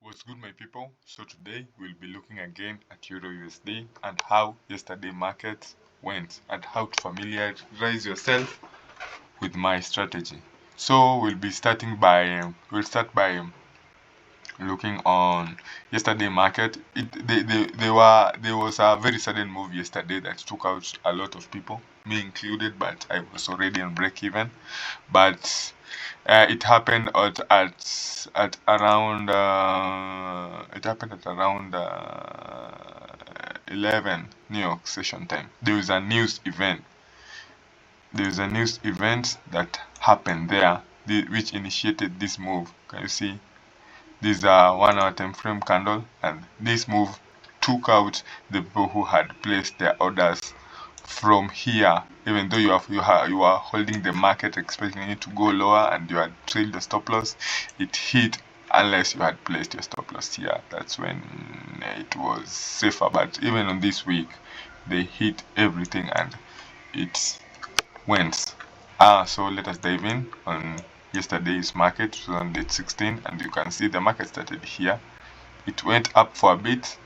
What's good, my people? So today we'll be looking again at Euro USD and how yesterday market went and how to familiarize yourself with my strategy. So we'll start by looking on yesterday market. There was a very sudden move yesterday that took out a lot of people, me included, but I was already on break even. But it happened at around 11 New York session time. There was a news event. That happened there, which initiated this move. Can you see? This is a 1 hour time frame candle, and this move took out the people who had placed their orders from here. Even though you are holding the market expecting it to go lower and you had trailed the stop loss, it hit unless you had placed your stop loss here. That's when it was safer. But even on this week, they hit everything and it went. So let us dive in on yesterday's market. It was on date 16, and you can see the market started here. It went up for a bit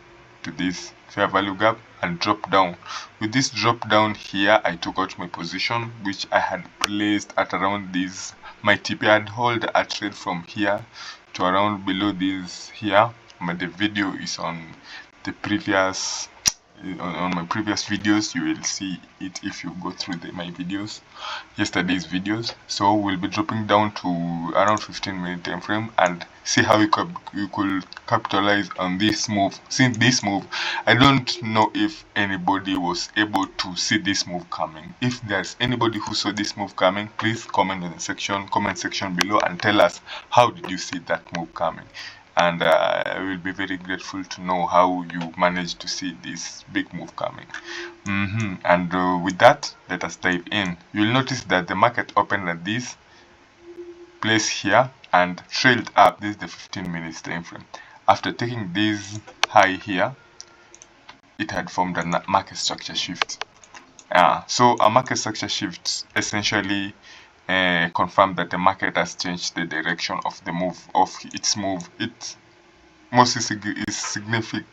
to this fair value gap and dropped down. With this drop down here, I took out my position, which I had placed at around this. My TP had hold a trade from here to around below this here. But the video is on the previous on my previous videos. You will see it if you go through my videos, yesterday's videos. So we'll be dropping down to around 15-minute time frame and see how you could capitalize on this move. Since this move, I don't know if anybody was able to see this move coming. If there's anybody who saw this move coming, please comment in the comment section below and tell us how did you see that move coming. And I will be very grateful to know how you managed to see this big move coming. And with that, let us dive in. You'll notice that the market opened at this place here and trailed up. This is the 15 minutes time frame. After taking this high here, it had formed a market structure shift. So a market structure shift essentially confirm that the market has changed the direction of the move of its move. It mostly is significant.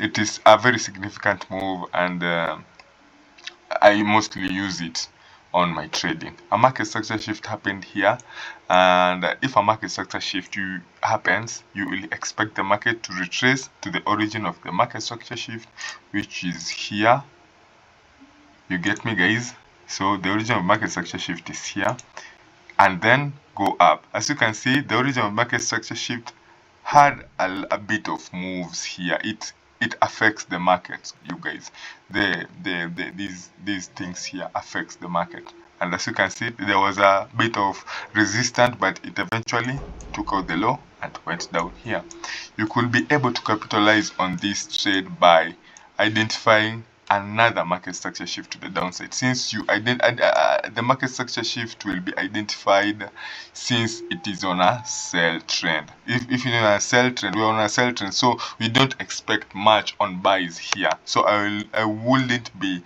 It is a very significant move, and I mostly use it on my trading. A market structure shift happened here, and if a market structure shift happens, you will expect the market to retrace to the origin of the market structure shift, which is here. You get me, guys? So the origin of market structure shift is here, and then go up. As you can see, the origin of market structure shift had a bit of moves here. It affects the market, you guys. These things here affects the market. And as you can see, there was a bit of resistance, but it eventually took out the low and went down here. You could be able to capitalize on this trade by identifying another market structure shift to the downside. Since the market structure shift will be identified since it is on a sell trend. If you're on a sell trend, we're on a sell trend, so we don't expect much on buys here. So I wouldn't be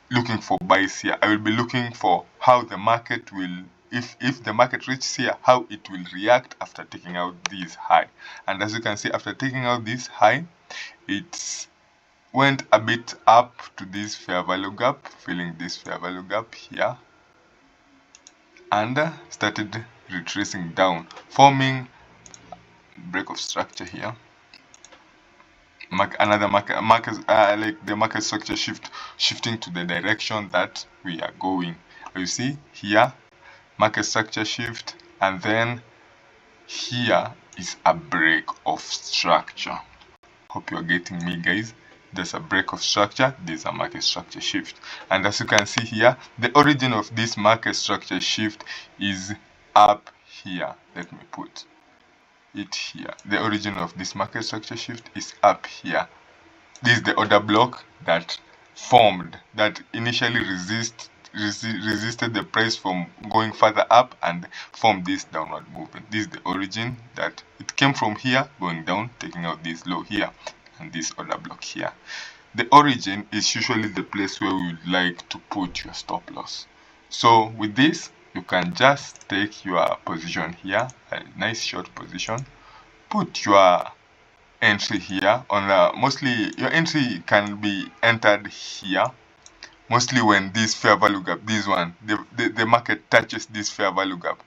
looking for buys here. I will be looking for how the market will, if the market reaches here, how it will react after taking out this high. And as you can see, after taking out this high, it's went a bit up to this fair value gap, filling this fair value gap here, and started retracing down, forming break of structure here. Another like the market structure shifting to the direction that we are going. You see here, market structure shift, and then here is a break of structure. Hope you are getting me, guys. There's a break of structure, there's a market structure shift. And as you can see here, the origin of this market structure shift is up here. Let me put it here. The origin of this market structure shift is up here. This is the order block that formed, that initially resisted the price from going further up and formed this downward movement. This is the origin, that it came from here, going down, taking out this low here and this order block here. The origin is usually the place where we would like to put your stop loss. So with this, you can just take your position here, a nice short position, put your entry here on mostly your entry can be entered here mostly when this fair value gap, this one, the market touches this fair value gap.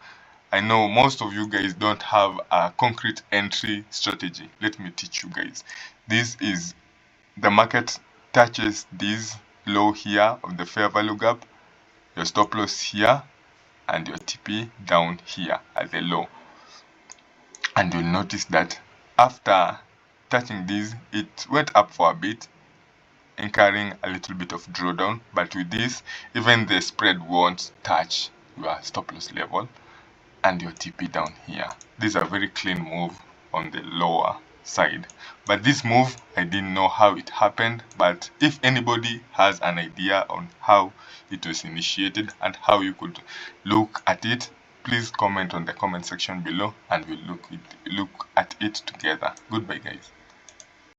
I know most of you guys don't have a concrete entry strategy. Let me teach you guys. This is the market touches this low here of the fair value gap, your stop loss here, and your TP down here at the low. And you'll notice that after touching this, it went up for a bit, incurring a little bit of drawdown, but with this, even the spread won't touch your stop loss level and your TP down here. This is a very clean move on the lower side. But this move, I didn't know how it happened, but if anybody has an idea on how it was initiated and how you could look at it, please comment on the comment section below and we'll look at it together. Goodbye, guys.